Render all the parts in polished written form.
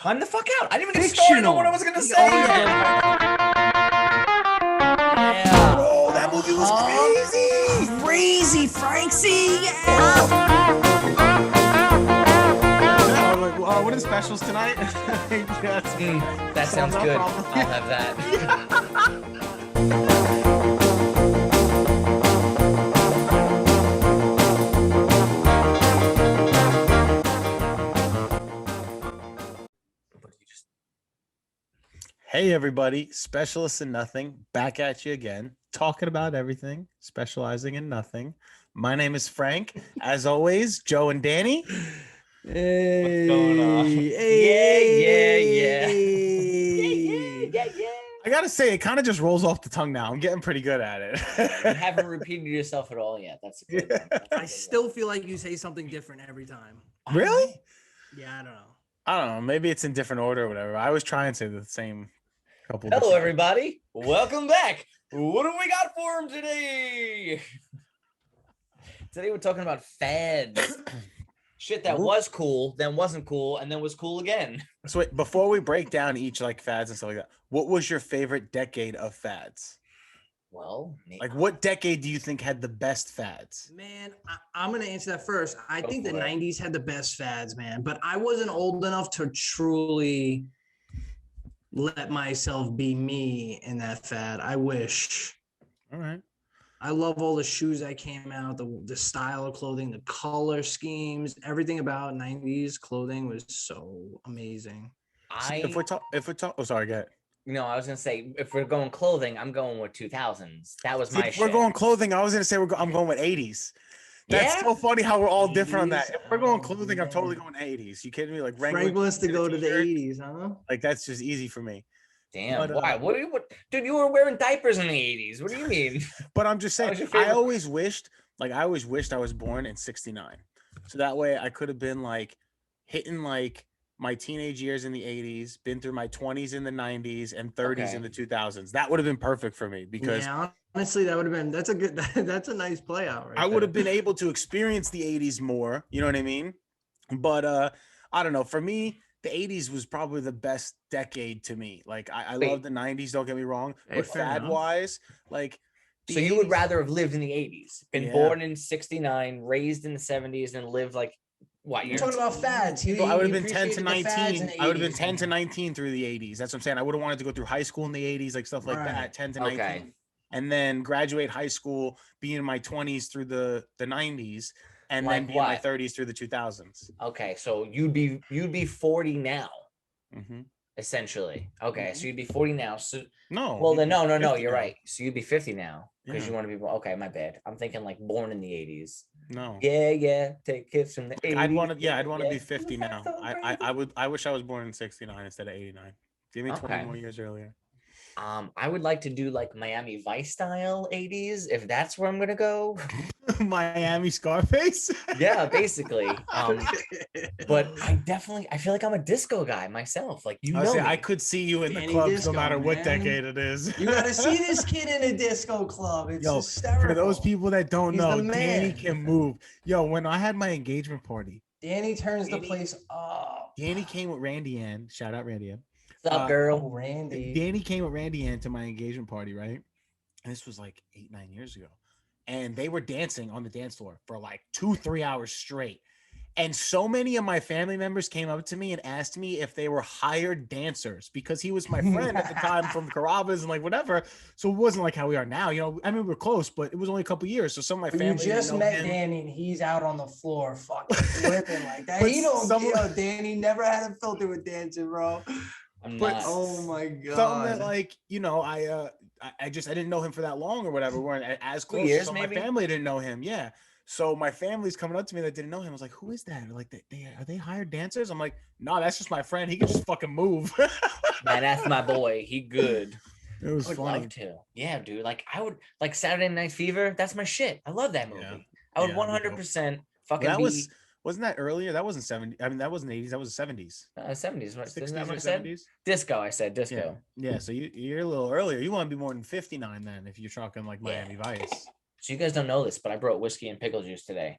Time the fuck out. I didn't even get started on what I was going to say. Yeah. Bro, that movie was crazy. Crazy, Frankie. Yeah. I was like, what are the specials tonight? Yes. That sounds No good. problem. I'll have that. Hey everybody, Specialists in Nothing, back at you again, talking about everything, specializing in nothing. My name is Frank. As always, Joe and Danny. Hey, going on? hey, Yeah. I gotta say, it kind of just rolls off the tongue now. I'm getting pretty good at You it. haven't repeated yourself at all yet. That's a good one. That's a I good still feel like you say something different every time. one. Really? Yeah, I don't know. I don't know. Maybe it's in different order or whatever. I was trying to say the same couple. Hello, different- everybody. Welcome back. What do we got for him today? Today we're talking about fads. Shit that was cool, then wasn't cool, and then was cool again. So wait, before we break down each like fads and stuff like that, what was your favorite decade of fads? Well, Like, what decade do you think had the best fads? Man, I'm going to answer that first. I Go think the for it. 90s had the best fads, man, but I wasn't old enough to truly let myself be me in that fad. I wish. All right. I love all the shoes that came out, the style of clothing, the color schemes, everything about 90s clothing was so amazing. If we're talking, oh, sorry, go ahead. I was gonna say if we're going clothing, I'm going with 2000s. That was See, my if we're shit. going clothing, I was gonna say I'm going with 80s. That's Yeah? so funny how we're all different on that. 80s, If we're going oh, clothing, I'm totally man. going 80s. You kidding me? Like Wrangler Frank wants to jeans and a go to the t-shirt? 80s, huh? Like that's just easy for me. Damn. But, Why? What? Dude, you were wearing diapers in the 80s. What do you mean? But I'm just That was saying, your I favorite- always wished I was born in '69, so that way I could have been like hitting like my teenage years in the 80s, been through my 20s in the 90s and 30s in Okay. the 2000s. That would have been perfect for me because Yeah, honestly, that would have been that's a nice play out, right? I would there. have been able to experience the 80s more, you know what I mean? But I don't know. For me, the 80s was probably the best decade to me. Like I Wait. love the 90s, don't get me wrong, Hey, but fair fad enough. wise, like the So you would 80s rather have lived in the 80s, been Yeah. born in 69, raised in the 70s, and lived like what? You're You're talking about fads. Well, I would have been 10 to appreciated the fads in 19. the I would have been 80s, 10 to man. 19 through the 80s. That's what I'm saying. I would have wanted to go through high school in the 80s, like stuff like Right. that, 10 to Okay. 19. And then graduate high school, be in my 20s through the 90s, and then Like be in my what? 30s through the 2000s. Okay, so you'd be 40 now, Mhm. essentially. Okay, so you'd be 40 now. So No. well then you'd be no, 50 you're now. right. So you'd be 50 now because Yeah. you want to be okay, my bad. I'm thinking like born in the 80s. No. Yeah, take kids from the 80s. I'd want to, I'd want to yeah. be 50 now. I wish I was born in 69 instead of 89. Give me 20 Okay. more years earlier. I would like to do like Miami Vice style 80s if that's where I'm gonna go. Miami Scarface. Yeah, basically. But I feel like I'm a disco guy myself. Like I was saying, I me. could see you in the Danny clubs Disco, no matter what man. decade it is. You gotta see this kid in a disco club. It's Yo, hysterical. for those people that don't He's know, the Danny man. can move. Yo, when I had my engagement party, Danny turns the Danny- place up. Danny came with Randy Ann. Shout out Randy Ann. What's up, Oh, girl? Randy. Danny came with Randy Ann to my engagement party, right? And this was like 8-9 years ago. And they were dancing on the dance floor for like 2-3 hours straight. And so many of my family members came up to me and asked me if they were hired dancers because he was my friend at the time from Carrabba's and like whatever. So it wasn't like how we are now. You know, I mean, we were close, but it was only a couple years. So some of my But family you just didn't know met him. Danny and he's out on the floor fucking flipping like that. But He don't some- yo, Danny never had a filter with dancing, bro. I'm But- not. Oh my god. Something that like, you know, I didn't know him for that long or whatever. We weren't as close. years, so maybe? my family didn't know him. Yeah. So my family's coming up to me that didn't know him. I was like, who is that? Like, are they hired dancers? I'm like, no, that's just my friend. He can just fucking move. Man, that's my boy. He good. It was I would funny. love to. Yeah, dude. Like I would like Saturday Night Fever. That's my shit. I love that movie. Yeah. I would Yeah, that'd be dope. 100% fucking Well, be wasn't that earlier? That wasn't 70. I mean, that wasn't 80s. That was 70s. 70s. What, isn't 60s that what or I said? 70s. Disco. I said Yeah. disco. Yeah. So you're a little earlier. You want to be more than 59 then if you're talking like Miami Vice. So you guys don't know this, but I brought whiskey and pickle juice today.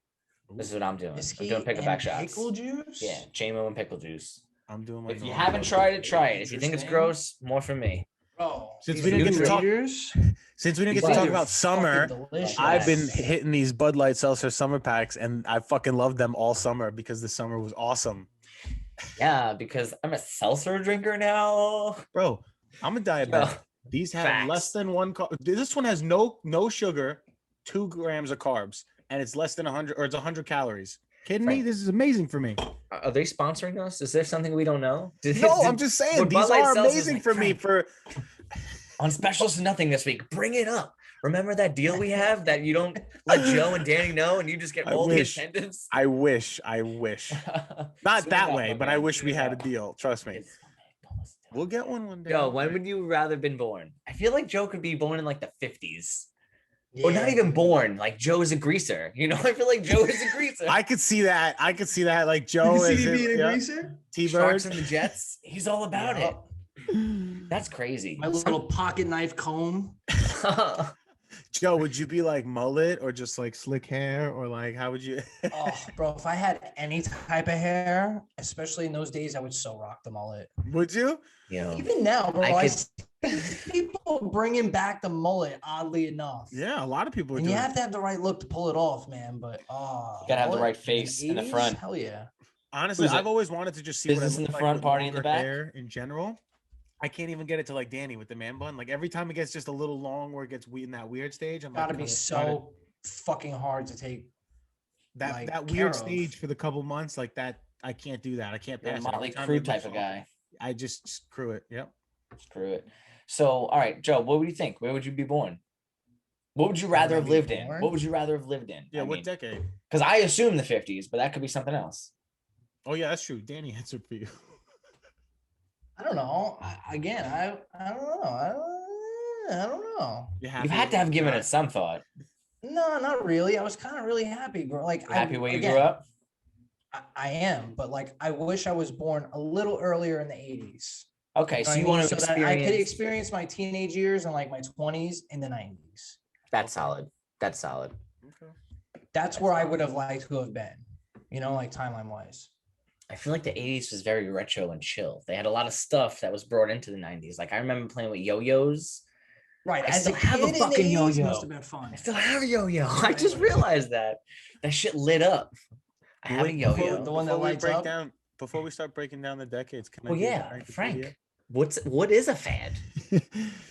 This is what I'm doing. Whiskey I'm doing pickleback and shots. pickle juice? Yeah, JMO and pickle juice. I'm doing my. If you normal. haven't tried it, try it. If you think it's Interesting. gross, more from me. Bro, Since these we didn't get to talk- Raiders, Since we didn't get These to talk are about summer, fucking delicious. I've been Yes. hitting these Bud Light Seltzer summer packs, and I fucking loved them all summer because the summer was awesome, Yeah, because I'm a seltzer drinker now. bro. I'm a diabetic. Well, These have facts. less than one. This one has no sugar, 2 grams of carbs, and it's less than 100 or it's 100 calories. Kidding me? Frank. This is amazing for me. Are they sponsoring us? Is there something we don't know? No, I'm just saying What these Bud Light are sells is amazing like, for me. Frank, For on specials to nothing this week. Bring it up. Remember that deal we have that you don't let Joe and Danny know, and you just get I all wish. the attendance. I wish. Not that way, but I wish we had a deal. Trust me. We'll get one day. Joe, when would you rather been born? I feel like Joe could be born in like the 50s. Or not even born. Like Joe is a greaser. You know, I feel like Joe is a greaser. I could see that. I could see that. Like You Joe can is see you in- being a yeah, greaser. Sharks T-Bird. and the Jets. He's all about Yeah. it. That's crazy. My little pocket knife comb. Joe, would you be like mullet or just like slick hair or like how would you? Oh, bro, if I had any type of hair, especially in those days, I would so rock the mullet. Would you? You know, Even now, bro, I I could- see people bringing back the mullet. Oddly enough, Yeah, a lot of people are and doing. you have to have the right look to pull it off, man. But You gotta have the mullet right in face in the 80s? front. Hell yeah. Honestly, Who's it? I've always wanted to just see Business what I in look the like front, with party in the longer back? hair in general. I can't even get it to like Danny with the man bun. Like every time it gets just a little long where it gets in that weird stage, I'm Gotta like, be "No, so fucking hard to take. that like, that care weird of." stage for the couple months like that. I can't do that. I can't you're a pass it. Every Motley time Crue it type looks of awful, guy. I just screw it. Yep. Screw it. So, all right, Joe, what would you think? Where would you be born? What would you rather I have be lived in? born? What would you rather have lived in? Yeah. What decade? Because I assume the 50s, but that could be something else. Oh yeah, that's true. Danny answered for you. I don't know. I don't know. I don't know. You're You've had to have given it some thought. No, not really. I was kind of really happy, bro. Like, You happy where you again, grew up? I am, but like, I wish I was born a little earlier in the 80s. Okay, so know you what I want to mean? So that I could experience. experience my teenage years and like my 20s in the 90s. That's solid. That's solid. Okay. That's where I would have liked to have been, like timeline wise. I feel like the 80s was very retro and chill. They had a lot of stuff that was brought into the 90s. Like I remember playing with yo-yos. Right. I As still a have a kid in the fucking 80s yo-yo. must have been fun. I still have a yo-yo. I just realized that. That shit lit up. I have a Wait, yo-yo. The one that Before we lights break up? down, before we start breaking down the decades, can Well, I? do the yeah, Frankopedia? Frank. What is a fad?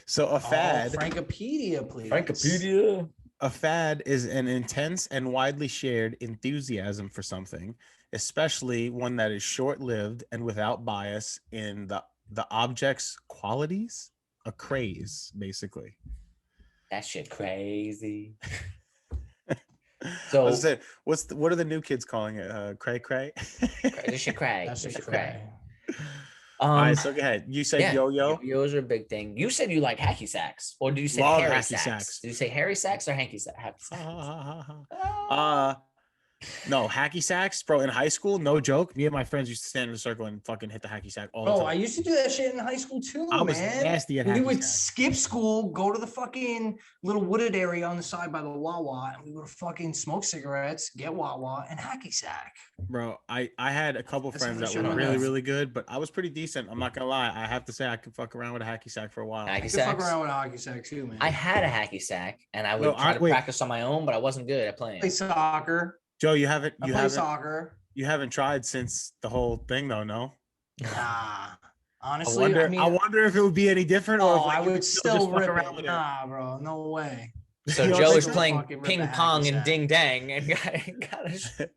So a fad. Oh, Frankopedia, please. Frankopedia. A fad is an intense and widely shared enthusiasm for something, especially one that is short-lived and without bias in the object's qualities. A craze, basically. That shit crazy. So So what are the new kids calling it? Cray cray. this shit cray. That's This just shit cray. cray. All right, so go ahead. You said yeah, yo-yo. Yo-yos are a big thing. You said you like hacky sacks, or did you say Love hairy hacky sacks? sacks. Did you say hairy sacks or hanky sacks? Hacky sacks. No, hacky sacks, bro. In high school, no joke. Me and my friends used to stand in a circle and fucking hit the hacky sack all the Bro, time. I used to do that shit in high school too, I was man. nasty at We hacky would sacks. skip school, go to the fucking little wooded area on the side by the Wawa, and we would fucking smoke cigarettes, get Wawa, and hacky sack. Bro, I had a couple That's friends how that shit were on really, earth. really good, but I was pretty decent. I'm not gonna lie. I have to say I could fuck around with a hacky sack for a while. Hacky I could sacks. fuck around with a hockey sack too, man. I had a hacky sack, and I would No, try to wait. practice on my own, but I wasn't good at playing. play soccer. Joe, you I play haven't soccer. you haven't tried since the whole thing though, no? Nah. I Honestly, wonder, I mean, I wonder if it would be any different or oh, if like, I you could would just still fuck rip around it. with it. Nah, bro, no way. So You don't Joe think is so? playing Fucking rip a ping hacky pong and sack. ding dang, and got a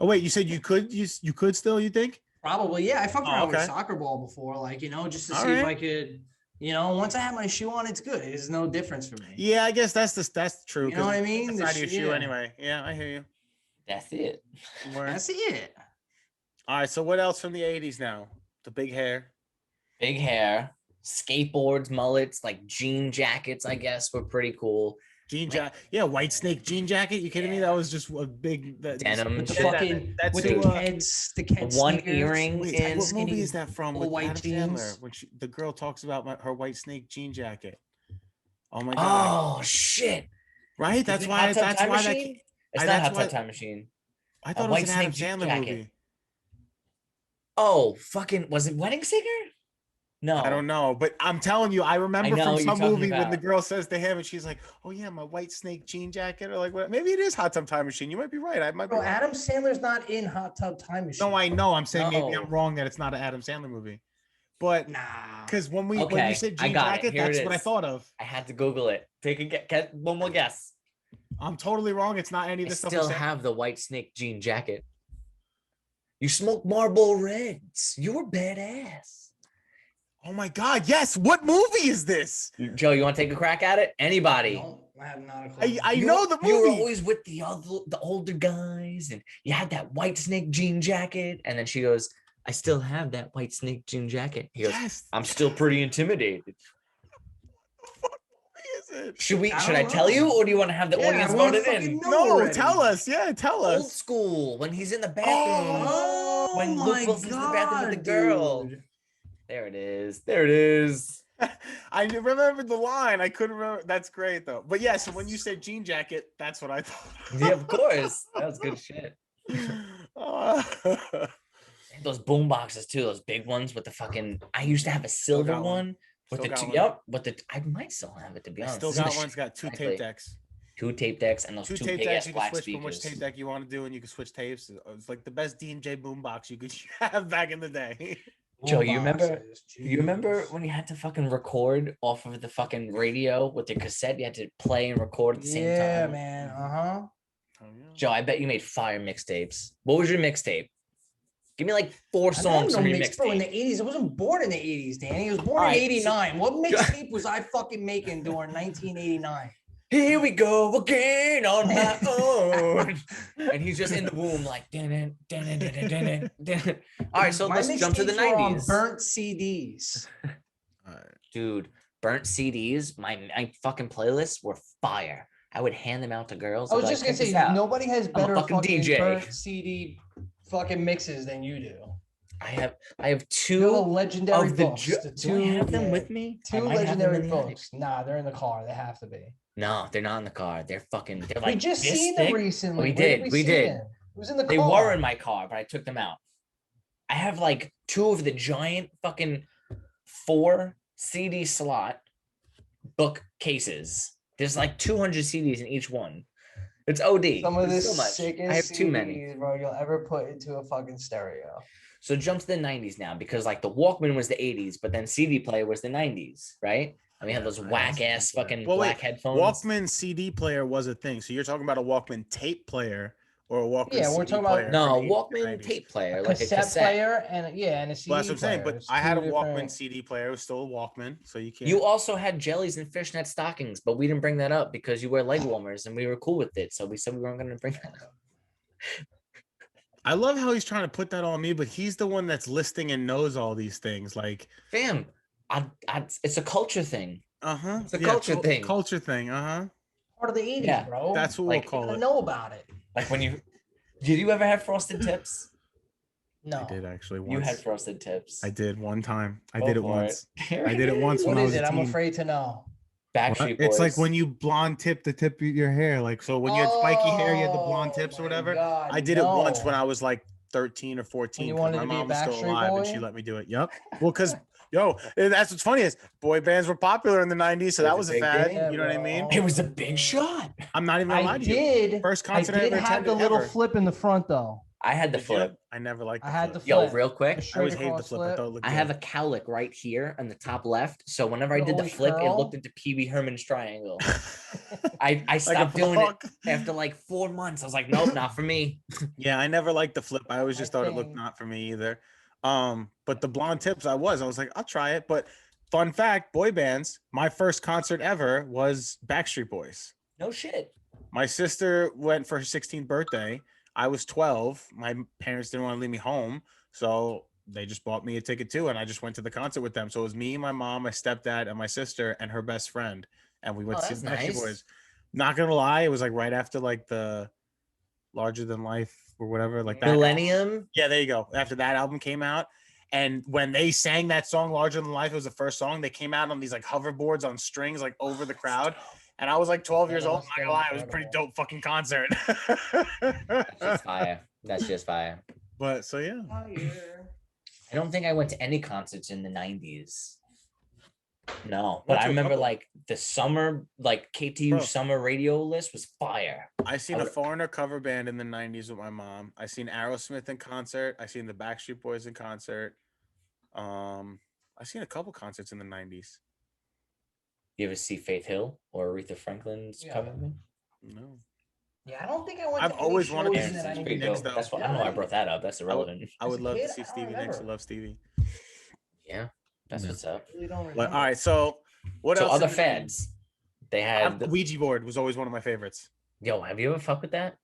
Oh wait, you said you could still, you think? Probably, yeah. I fucked Oh, around with okay. a soccer ball before, like, just to All see if right. I could, once I have my shoe on, it's good. It's no difference for me. Yeah, I guess that's true. You know what I 'cause mean? it's The Side of your sh- shoe yeah. anyway. Yeah, I hear you. That's it. Word. That's it. All right, so what else from the 80s now? The big hair. Big hair, skateboards, mullets, like jean jackets. I guess were pretty cool. Jean jacket. Yeah, white snake jean jacket. You kidding me? Yeah. That was just a big Denim With the shit. fucking That's with who, the Keds, the Keds One sneakers. earring Wait, in. what movie is that from? little With white Adam jeans. Sandler, when the girl talks about her white snake jean jacket. Oh my god! Oh shit! Right? Is That's it why. Hot Tub That's Time why that. Machine? It's I- not that's Hot Tub why- Time Machine. I thought it white was an Adam snake jean Sandler jacket. movie. Oh, fucking was it Wedding Singer? No. I don't know, but I'm telling you, I remember know from what you're some talking movie when the about. girl says to him, and she's like, "Oh yeah, my white snake jean jacket," or like, what? Maybe it is Hot Tub Time Machine. You might be right. I might be Bro, wrong. Adam Sandler's not in Hot Tub Time Machine. No, I know. I'm saying maybe No. I'm wrong that it's not an Adam Sandler movie, but Nah. because when you Okay, said I jean got it. jacket, Here it that's what I is. thought of. I had to Google it. Take a get one more guess. I'm totally wrong. It's not any of I the stuff. still have the white snake jean jacket. You smoke Marlboro Reds. You're badass. Oh my God! Yes. What movie is this? Joe, you want to take a crack at it? Anybody? No, I have not a clue. I You- know the You were movie. always with the older guys, and you had that white snake jean jacket. And then she goes, "I still have that white snake jean jacket." He goes, Yes. "I'm still pretty intimidated." What movie is it? Should I I don't tell know. you, or do you want to have the Yeah, audience I wanna vote it fucking in? know No, already. tell us. Yeah, tell Old us. school, when he's in the bathroom. Oh When Luke my Wilson's in the bathroom with the God, girl. dude. There it is. There it is. I remembered the line. I couldn't remember. That's great though. But yeah, so when you said jean jacket, that's what I thought. Yeah, of course. That was good shit. Uh, Those boom boxes too, those big ones with the fucking. I used to have a silver got one. one with Still the got two. one. Yep, with the. I might still have it to be I honest. still This is got the one. It's got two exactly. tape decks. Two tape decks and those Two two tape big decks. ass You can black switch from which speakers. tape deck you want to do, and you can switch tapes. It's like the best DJ boombox you could have back in the day. Joe, you remember? Boomboxes, You remember jeez. when you had to fucking record off of the fucking radio with the cassette? You had to play and record at the same Yeah, time. man. Uh-huh. Oh, yeah. Joe, I bet you made fire mixtapes. What was your mixtape? Give me like 4 I don't songs know from your mix, bro. In mixtape. the 80s, I wasn't born in the 80s, Danny. I was born Alright, in 89. What Jo- mixtape was I fucking making during 1989? Here we go again on my own. And he's just in the womb like dun, dun, dun, dun, dun, dun, dun. All right, so My let's jump to the mixtapes were on 90s. burnt CDs. Dude, burnt CDs, my fucking playlists were fire. I would hand them out to girls. I I'd was be just like, gonna "Check say, this out." nobody has a better fucking fucking DJ. burnt CD fucking mixes than you do. I have You have a two legendary of the books. The do I have them yeah, with me? I two might have them legendary in the attic. books. Nah, they're in the car. They have to be. No, they're not in the car. They're We like just this seen them thick. recently. We Where did, we see did. them? It was in the They car. were in my car, but I took them out. I have like 2 of the giant fucking 4 CD slot bookcases. There's like 200 CDs in each one. It's OD. Some of There's the so much. sickest I have too many. CDs, bro, you'll ever put into a fucking stereo. So jump to the 90s now because like the Walkman was the 80s, but then CD player was the 90s, right? And we had those I had whack CD ass player. fucking Well, wait, black headphones. Walkman CD player was a thing. So you're talking about a Walkman tape player or a Walkman Yeah, we're CD talking about- player? No, from the 80s and Walkman 90s? tape player, A like a cassette cassette. player and yeah, and a CD Well, that's what I'm saying. player. But It's I had a two Walkman different- CD player. It was still a Walkman, so you can't. You also had jellies and fishnet stockings, but we didn't bring that up because you wear leg warmers and we were cool with it. So we said we weren't going to bring that up. I love how he's trying to put that on me, but he's the one that's listing and knows all these things. Like, Fam, it's a culture thing. it's a culture thing. Culture thing. part of the 80s, Yeah, bro. That's what Like, we'll call I it. know about it. Like when you, did you ever have frosted tips? No. I did actually once. You had frosted tips. I did one time. I Go did it for once. I did it once What when I is was it? a I'm teen. afraid to know. Backstreet Boys. It's like when you blonde tip the tip of your hair. Like, so when you had spiky hair, you had the blonde tips or Oh, my whatever. God, I did it once when no. I was like 13 or 14. you 'cause wanted my to be a mom was still Backstreet alive and she Boy? let me do it. Yep. Well, because that's what's funny is boy bands were popular in the 90s, so It that was was a a big fad. thing. You know what I mean? It was a big shot. I'm not even gonna lie I to you. did. First I concert I did ever have the attended little ever. flip in the front though. I had the Did you? flip. I never liked the I had flip. the Yo, flip. real quick. The I straight always hated the across flip. I thought it looked I have a good. cowlick right here on the top left. So whenever I You did the always flip, it curl? looked into Pee Wee Herman's triangle. I Like a stopped doing it fuck. after like 4 months. I was like, nope, not for me. Yeah, I never liked the flip. I always just thought it looked think- not for me either. But the blonde tips, I was like, I'll try it. But fun fact, boy bands, my first concert ever was Backstreet Boys. No shit. My sister went for her 16th birthday. I was 12. My parents didn't want to leave me home, so they just bought me a ticket too, and I just went to the concert with them. So it was me, my mom, my stepdad, and my sister, and her best friend, and we went Oh, to see that's the Backstreet nice. Boys. Not gonna lie, it was like right after like the Larger Than Life or whatever, like that. Millennium. Yeah, there you go. After that album came out, and when they sang that song "Larger Than Life," it was the first song. They came out on these like hoverboards on strings, like over the crowd. And I was like 12 years Yeah, old. that's Not gonna lie, it was a incredible. pretty dope fucking concert. That's just fire. That's just fire. But so yeah, I don't think I went to any concerts in the 90s. No, but Went I to a remember couple. like the summer, like KTU Bro. summer radio list was fire. I seen I a would- Foreigner cover band in the 90s with my mom. I seen Aerosmith in concert. I seen the Backstreet Boys in concert. I seen a couple concerts in the 90s. You ever see Faith Hill or Aretha Franklin's Yeah. cover band? No. Yeah, I don't think I went. I've to any always wanted to shows see that I Stevie Pretty didn't Nicks, dope. though. That's why I don't know why I brought that up. That's irrelevant. I would As a love kid, to see I don't Stevie Nicks. I remember. love Stevie. Yeah, that's Yeah. what's up. really don't But remember. all right, so what So else? other in the 90s? fads, they had. Ouija board was always one of my favorites. Yo, have you ever fucked with that?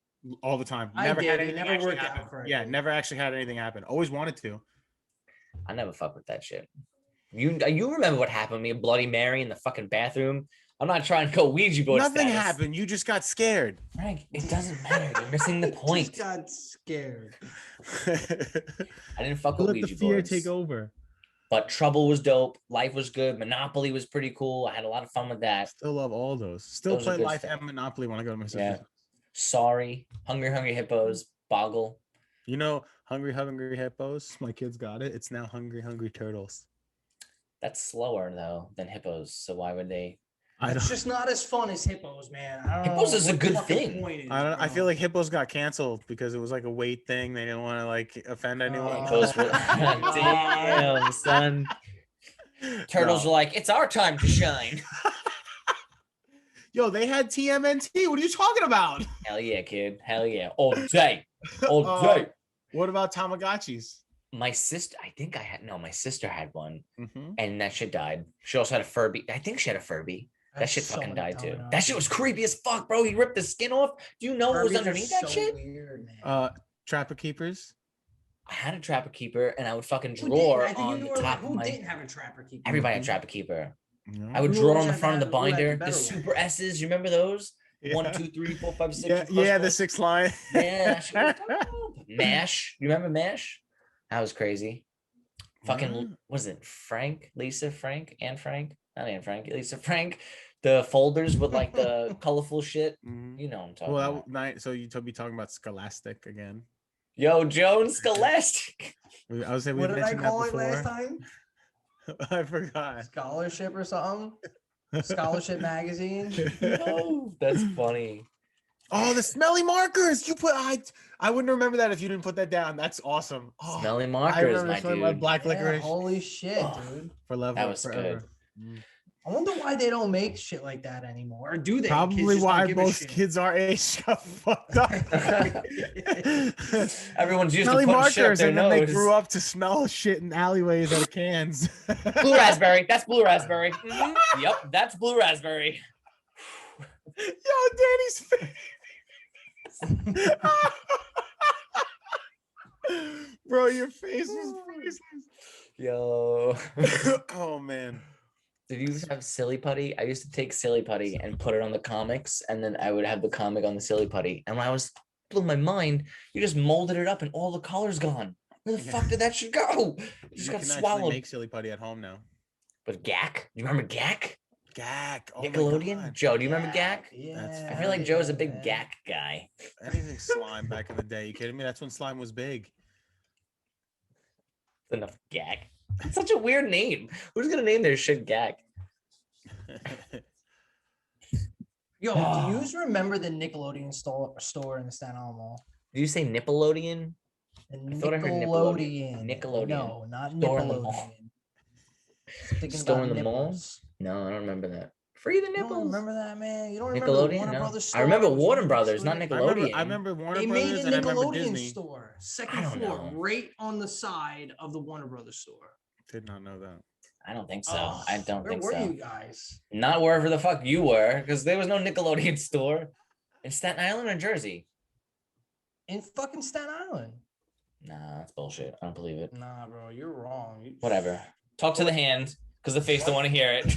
All the time. I Never did, had it anything never actually worked out happen. for Yeah, me. never actually had anything happen. Always wanted to. I never fucked with that shit. You remember what happened to me? Bloody Mary in the fucking bathroom. I'm not trying to go Ouija board. Nothing status. happened. You just got scared. Frank, it doesn't matter. You're missing the point. Just got scared. I didn't fuck with Let the Ouija fear boards. take over. But Trouble was dope. Life was good. Monopoly was pretty cool. I had a lot of fun with that. Still love all those. Still Those are play good Life stuff. and Monopoly when I go to my sister's. Yeah. Sorry, Hungry Hippos, Boggle. You know, Hungry Hippos. My kids got it. It's now Hungry Turtles. That's slower though than hippos. So why would they? I It's don't. just not as fun as hippos, man. I don't Hippos know is a what the good fucking thing. point is, I don't. I bro. feel like Hippos got canceled because it was like a weight thing. They didn't want to like offend anyone. Hippos were, damn son. Turtles No. were like, it's our time to shine. Yo, they had TMNT. What are you talking about? Hell yeah, kid. Hell yeah. All day. All Uh, day. What about Tamagotchis? My sister, I think I had my sister had one, Mm-hmm. and that shit died. She also had a Furby. I think she had a Furby. That That's shit so fucking many died too. Tamagotchis. That shit was creepy as fuck, bro. He ripped the skin off. Do you know what was Furbies are underneath that so shit? Weird, man. Trapper Keepers. I had a Trapper Keeper, and I would fucking Who draw didn't? I think on you the were like, top of who my. didn't have a trapper keeper? Everybody had Mhm. Trapper Keeper. No. I would Who draw always on the had front of the who had the binder. The better super S's. You remember those? Yeah. 1, 2, 3, 4, 5, 6. Yeah, you cross yeah, the those? 6 line. Yeah, that shit was dope. Mash. You remember Mash? That was crazy. Fucking What? what was it? Frank, Lisa, Frank, Anne Frank, not Anne Frank, Lisa Frank. The folders with like the colorful shit. Mhm. You know what I'm talking Well, about. night. So you be talking about Scholastic again. Yo, Jones Scholastic. I was saying we What did I mentioned call that it before. last time? I forgot. Scholarship or something? Scholarship magazine. No, that's funny. Oh, the smelly markers. You put I wouldn't remember that if you didn't put that down. That's awesome. Oh, Smelly I markers, remember my smelling my dude. black Yeah, licorice holy shit, Oh. dude. for love. That was forever. I wonder why they don't make shit like that anymore. Or do they? Kids Probably just don't why give a most shit. kids our age got fucked up. Everyone's used Smelly to putting shit up markers, their and then they nose. grew up to smell shit in alleyways out of cans. Blue raspberry. That's blue raspberry. Mhm. Yep, that's blue raspberry. Yo, Danny's face. Bro, your face was priceless. Yo. Oh man. Did you have silly putty? I used to take silly putty and put it on the comics, and then I would have the comic on the silly putty. And when I was blew my mind, you just molded it up and all the colors gone. Where the Yeah. fuck did that shit go? It just You got can actually swallowed. make silly putty at home now. But Gak? You remember Gak? Gak. Oh my Nickelodeon? God. Joe, do you remember Gak? Yeah. I feel like Joe's a big man. Gak guy. Anything slime back in the day. You kidding me? That's when slime was big. Enough Gak. It's such a weird name. Who's gonna name their shit Gak? Yo, do you remember the Nickelodeon store in the Staten Island Mall? Did you say Nickelodeon? The I thought I heard Nickelodeon. Nickelodeon. No, not Store in the Nickelodeon. mall. Thinking Store about in the mall? nipples. No, I don't remember that. Free the You nipples. don't remember that, man? You don't remember the Nickelodeon? Warner No. Brothers I store? remember It was Warner right Brothers, next not to it. Nickelodeon. I remember Warner They Brothers made a and I remember Nickelodeon Disney. store, I second don't floor, know. right on the side of the Warner Brothers store. Did not know that. I don't think so. Oh, I don't where think were so. you guys? Not wherever the fuck you were, because there was no Nickelodeon store in Staten Island or Jersey. In fucking Staten Island. Nah, that's bullshit. I don't believe it. Nah, bro, you're wrong. Whatever. Talk to the hand, because the face don't want to hear it.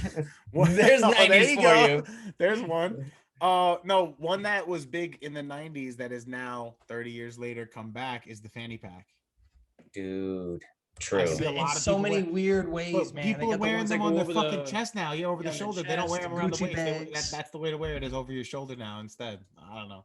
What- There's Oh, 90s for go. you. There's one. No, one that was big in the 90s that is now 30 years later come back is the fanny pack. Dude, I true. see a In lot of so people many wear- weird ways, But man. people They are got the wearing ones that them go on their over fucking the- chest now. Yeah, over the on the shoulder. They don't wear chest, them around the Gucci waist. bags. That's the way to wear it is over your shoulder now instead. I don't know.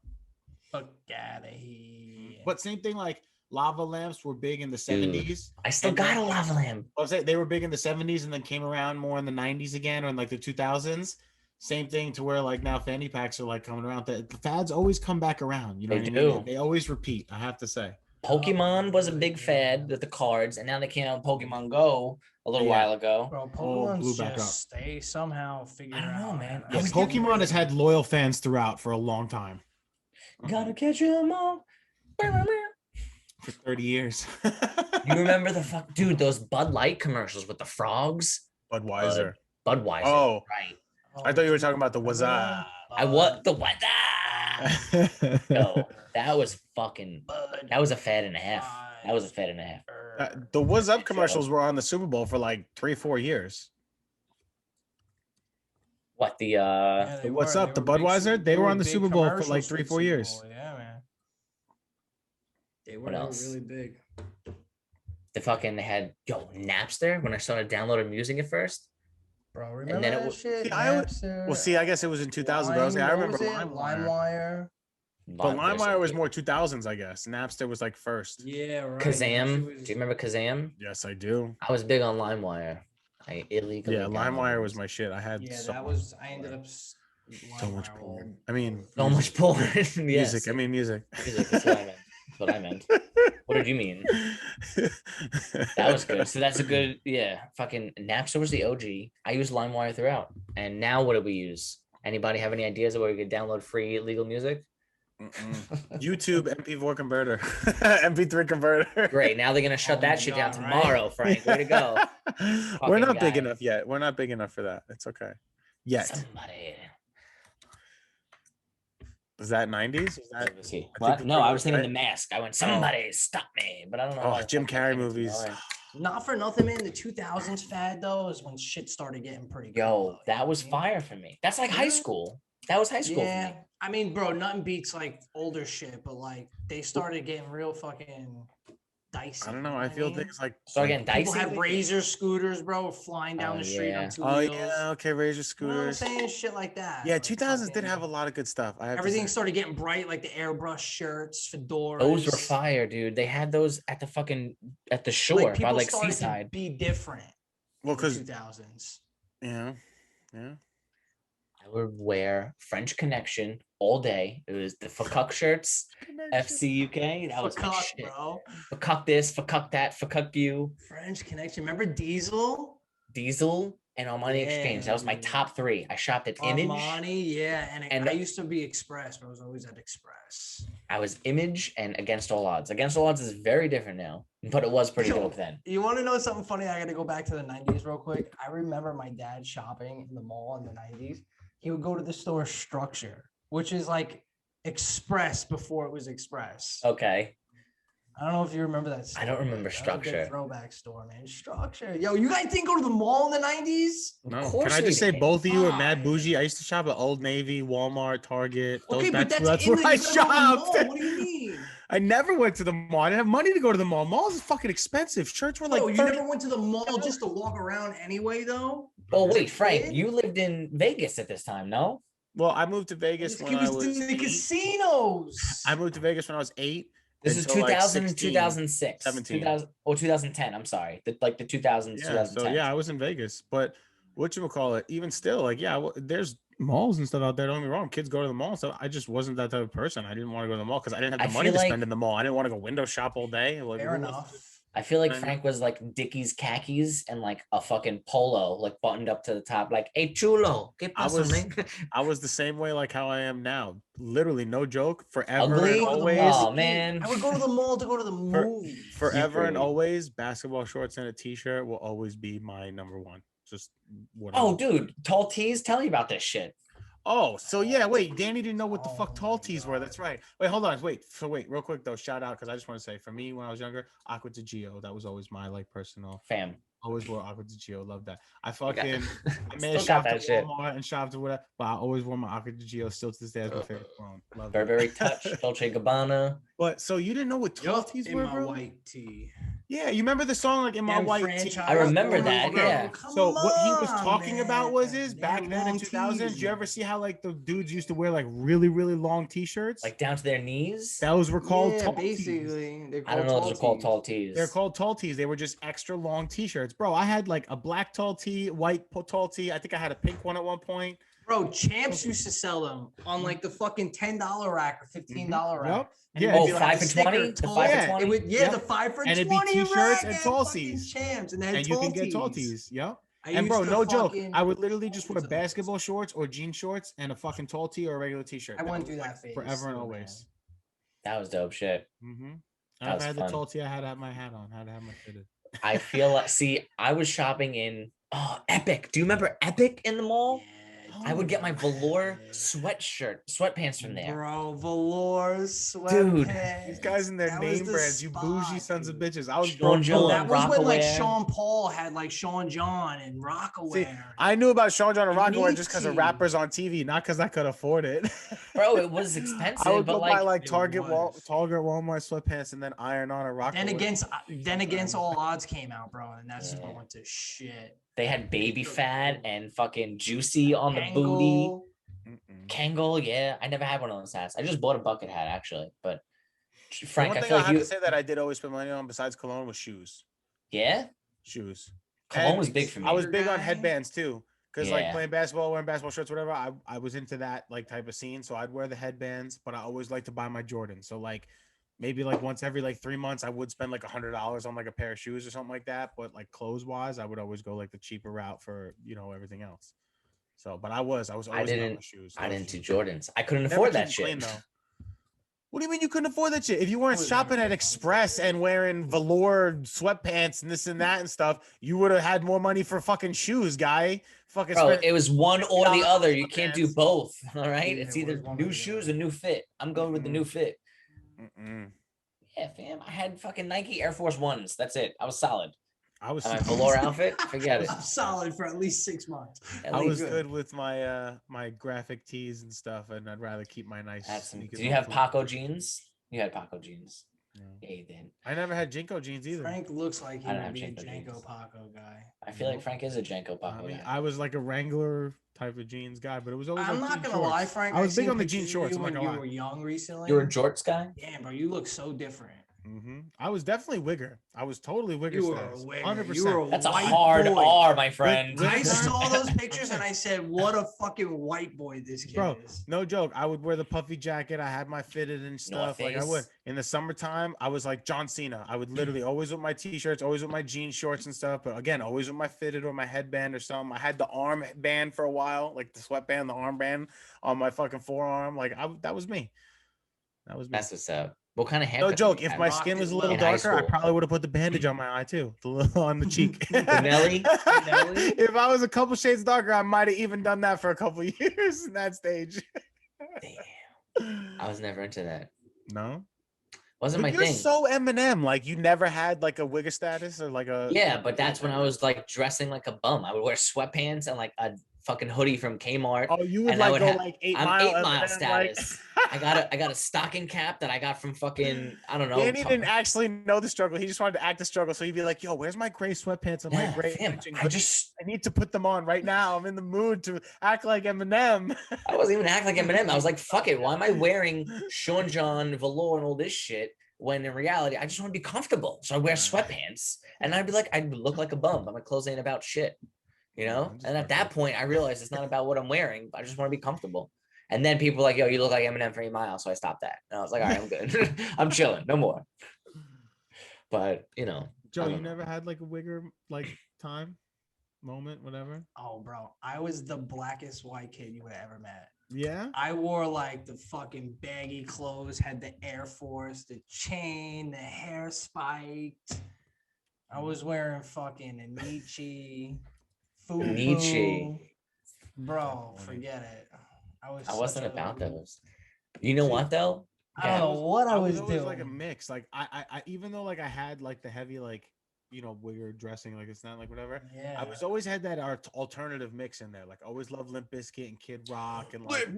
Fuck outta here. But same thing, like lava lamps were big in the 70s. I still And got then- a lava lamp. I was saying they were big in the 70s and then came around more in the 90s again or in like the 2000s. Same thing to where like now fanny packs are like coming around. The fads always come back around. You know They what I mean? do. They always repeat, I have to say. Pokemon was a big fad with the cards, and now they came out with Pokemon Go a little Yeah. while ago. Bro, Oh, blew Pokemon's back up. just they somehow figure I don't know, out. man. how to- I Yeah, was Pokemon has had loyal fans throughout for a long time. Gotta catch 'em all. For 30 years. You remember the fuck, dude? Those Bud Light commercials with the frogs. Budweiser. Budweiser. Oh. Right. I thought you were talking about the was Remember I what the what? Ah! Yo, that was fucking. That was a fad and a half. That was a fad and a half. The What's Up commercials were on the Super Bowl for like 3-4 years. What the Yeah, they What's were. Up, They the were big Budweiser, they were on the big Super Bowl for commercials like for the 3-4 Super years. Bowl, yeah, man. They What were else? really big. the fucking they had Napster when I started downloading music at first. Bro, remember then it that was- shit? See, I would- Napster, Well, see, I guess it was in 2000, but I was like, I Lime- remember what was it? LimeWire. LimeWire. But LimeWire was more 2000s, I guess. Napster was like first. Yeah, right. Kazam. That shit Do you remember Kazam? Yes, I do. I was big on LimeWire. I illegally. Yeah, LimeWire was downloaded my shit. I had Yeah, so that much was. I ended LimeWire. up. So much LimeWire porn. I mean, so much porn. Yes. music. I mean, music. Music, that's what I meant. That's what I meant. What did you mean? That was good. So that's a good, yeah. Fucking Napster was the OG. I used LimeWire throughout. And now what do we use? Anybody have any ideas of where we could download free illegal music? YouTube MP4 converter, MP3 converter. Great. Now they're gonna shut Oh that my shit God, down right? tomorrow, Frank. Way to go. We're Fucking not big guy. enough yet. We're not big enough for that. It's okay. Yet. Somebody. Is that 90s? Is that? Let me see. think What? the No, I Purge, was thinking right? The Mask. I went, somebody stop me. But I don't know. Oh, how the Jim fuck I Carrey came to movies. know. Not for nothing, man. The 2000s fad though is when shit started getting pretty good. Yo, though, you that know was what I mean? fire for me. That's like high Yeah. school. That was high school Yeah, for me. I mean, bro, nothing beats like older shit, but like they started getting real fucking dicey. I don't you know. I what feel mean? things like. So again, People dicey. have razor scooters, bro, flying down Oh, the street yeah. on two Oh wheels. yeah. Okay. Razor You know what I'm scooters. saying? Shit like that. Yeah. like 2000s did fucking- have a lot of good stuff. I have to Everything say. started getting bright, like the airbrush shirts, fedoras. Those were fire, dude. They had those at the fucking at the shore by people like started to seaside. be different. Well, in the because 2000s. yeah. I would wear French Connection all day. It was the fuck shirts, FC UK. That was my Fuck, shit. bro. Fuck this, fuck that, fuck you. French Connection. Remember Diesel? Diesel and Armani Exchange. That was my Yeah. top three. I shopped at Image. Armani, yeah. And- I used to be Express, but I was always at Express. I was Image and Against All Odds. Against All Odds is very different now, but it was pretty Yo. dope then. You want to know something funny? I got to go back to the 90s real quick. I remember my dad shopping in the mall in the 90s. He would go to the store Structure, which is like Express before it was Express. Okay. I don't know if you remember that. I don't store, remember but that was a Structure. good throwback store, man. Structure. Yo, you guys didn't go to the mall in the 90s? No. course Can I we just say did. both of you are Why? mad bougie? I used to shop at Old Navy, Walmart, Target. Okay, but that's that's in where the, I you gotta go to the mall. shopped. What do you mean? I never went to the mall. I didn't have money to go to the mall. Malls is fucking expensive. Shirts were like Bro, you 30. never went to the mall just to walk around anyway, though? Oh wait, Frank, kid? you lived in Vegas at this time, no? Well, I moved to Vegas It when I was. in the 8. casinos. I moved to Vegas when I was 8. This is until, like, 2000 and 16, 2006. 17. 2000 or 2010. I'm sorry. Like the 2000s, Yeah, 2010. so yeah, I was in Vegas. But whatchamacallit, even still, like, yeah, there's malls and stuff out there. Don't get me wrong. Kids go to the mall. So I just wasn't that type of person. I didn't want to go to the mall because I didn't have I the money feel to like- spend in the mall. I didn't want to go window shop all day. Like, Fair who wants enough. to- I feel like I know. Frank was like Dickies khakis and like a fucking polo, like buttoned up to the top, like, hey chulo, ¿qué I pasa, was- man?" I was the same way like how I am now. Literally, no joke. Forever Ugly? and always. Oh man. I would go to the mall to go to the movies. Forever and Secret. always, basketball shorts and a t-shirt will always be my number one. Just what I Oh, love. dude, tall tees. Tell me about this shit. Oh, so yeah, wait, Danny didn't know what the fuck Oh tall my tees were. That's right. Wait, hold on. Wait, real quick though. Shout out because I just want to say for me when I was younger, Aqua de Gio, that was always my like personal. Fam. Always wore Aqua de Gio. Love that. I fucking I may Still have got shopped that at shit. Walmart and shopped at whatever, but I always wore my Aqua de Gio. Still to this day, as my favorite cologne. Love it. Burberry Touch, Dolce Gabbana. But so you didn't know what tall Yup, tees in were, my bro? white tee. Yeah, you remember the song like in my Them white franchise tee? I remember stores, that, bro. yeah. Come So what he was on, talking about was man. is They back had then in long 2000s. tees, Did you ever man. see how like the dudes used to wear like really really long t-shirts? Like down to their knees. Those were called Yeah, tall tees. basically, they're I don't called know. tall Those are called tees. tall tees. They're called tall tees. They were just extra long t-shirts, bro. I had like a black tall tee, white tall tee. I think I had a pink one at one point. Bro, Champs used to sell them on like the fucking $10 rack or $15 rack. Yep. And Yeah, it would Oh, be like 5 the for sticker, 20? The tall- 5 for Yeah, 20? It would, yeah, Yep. the 5 for And it'd 20 be t-shirts rack and had tall fucking tees. Champs, and they had And you tall can get tall tees. tees. Yep. I And bro, used to no joke. fucking- I would literally just wear What's up? basketball shorts or jean shorts and a fucking tall tee or a regular t-shirt. I wouldn't was, do like, that phase forever and still, always. That was dope shit. Mm-hmm. That If was I had the fun. tall tee, I had to have my hat on. I had to have my fitted. I feel like, see, I was shopping in Epic. Do you remember Epic in the mall? I would get my velour sweatpants from there. Bro, velour sweatpants. These guys in their That was name the brands, you bougie spot, sons of dude. bitches. I was Sean broke. John. That was when like Rockaware. Sean Paul had like Sean John and Rockaware. See, I knew about Sean John and Rockaware just because of Nietzsche. rappers on TV, not because I could afford it. Bro, it was expensive, I would but go buy like, like It Target, was. Target, Walmart sweatpants, and then iron on a Rockaware. then against all odds came out, bro, and that's Yeah. went to shit. they had baby fat and fucking juicy on the booty. Angle. Mm-mm. Kangol, yeah. I never had one of those hats. I just bought a bucket hat actually, but The Frank, one I thing feel I like have you, to say that I did always spend money on besides cologne was shoes. yeah. Shoes. Cologne And was big for me. I was big on guy. headbands too. Because like Yeah. playing basketball, wearing basketball shirts, whatever, I was into that like type of scene. So I'd wear the headbands, but I always like to buy my Jordans. So like maybe like once every like 3 months, I would spend like $100 on like a pair of shoes or something like that. But like clothes wise, I would always go like the cheaper route for everything else. So, but I was always about didn't- my shoes. I Love didn't do shoes. Jordans. I couldn't Never afford keep that them shit. clean, though. What do you mean you couldn't afford that shit? If you weren't was shopping never at good. Express and wearing velour sweatpants and this and that and stuff, you would have had more money for fucking shoes, guy. Fucking Bro, spend- it was one or the $50 other. You can't do sweatpants. both. All right. Yeah, It's it either was one or new the shoes other. or new fit. I'm going with the new fit. Mm-mm. Yeah, fam. I had fucking Nike Air Force Ones. That's it. I was solid. I was And my velour outfit, forget it. I'm solid for at least 6 months. At I was least good with my my graphic tees and stuff, and I'd rather keep my nice. had some. sneakers Did you on have fleek. Paco jeans? You had Paco jeans. No. Yeah, you did. I never had Jinko jeans either. Frank looks like he I don't would have be a Janko Janko jeans. Paco guy. I feel like Frank is a Janko I Paco mean, guy. I was like a Wrangler type of jeans guy, but it was always. I'm like not jean gonna lie, shorts. Frank. I was I've big seen on the pictures jean of shorts. you I'm not when gonna you lie. were young recently. You were a jorts guy? Damn, bro, you look so different. I was definitely Wigger. I was totally Wigger. You were a status, wigger. 100%. You were a That's a white hard boy. R, my friend. With- I with- saw those pictures and I said, "What a fucking white boy this kid Bro, is." no joke. I would wear the puffy jacket. I had my fitted and stuff. Like I would Face. in the summertime. I was like John Cena. I would literally always with my t-shirts, always with my jean shorts and stuff. But again, always with my fitted or my headband or something. I had the arm band for a while, like the sweatband, the armband on my fucking forearm. Like that was me. That was me. That's what's up. What kind of No haircut? joke. did you If have? my rocked skin it was a well. little In high darker, I school. probably would have put the bandage on my eye too, the little on the cheek. Nelly? Nelly? If I was a couple shades darker, I might have even done that for a couple years in that stage. Damn. I was never into that. No. Wasn't But my you're thing. so Eminem. Like you never had like a wigger status or like a Yeah, but that's when I was like dressing like a bum. I would wear sweatpants and like a fucking hoodie from Kmart. Oh, you would and I like would go have- like 8 I'm Mile. 8 Mile Eminem, like- status. I got a stocking cap that I got from fucking I don't know. Danny didn't actually know the struggle. He just wanted to act the struggle. So he'd be like, "Yo, where's my gray sweatpants and my Yeah, gray fam, matching I hoodie? just I need to put them on right now. I'm in the mood to act like Eminem." I wasn't even acting like Eminem. I was like, fuck it. Why am I wearing Sean John, velour, and all this shit? When in reality, I just want to be comfortable. So I wear sweatpants and I'd be like, I'd look like a bum, but my clothes ain't about shit. You know? I'm just And at fucking- that point, I realized it's not about what I'm wearing. I just want to be comfortable. And then people were like, yo, you look like Eminem for 8 Mile. So I stopped that. And I was like, all right, I'm good. I'm chilling. No more. But, you know, Joe, I you don't know. never had like a wigger like time, moment, whatever. Oh, bro, I was the blackest white kid you would have ever met. Yeah. I wore like the fucking baggy clothes, had the Air Force, the chain, the hair spiked. I was wearing fucking a Nietzsche, Nietzsche. Bro, forget it. I was. I such wasn't a- about those. You know what, though? I don't know what I was always like a doing. mix. Like I even though like I had like the heavy like weird dressing, like it's not like whatever. Yeah. I was always had that alternative mix in there. Like always loved Limp Bizkit and Kid Rock and like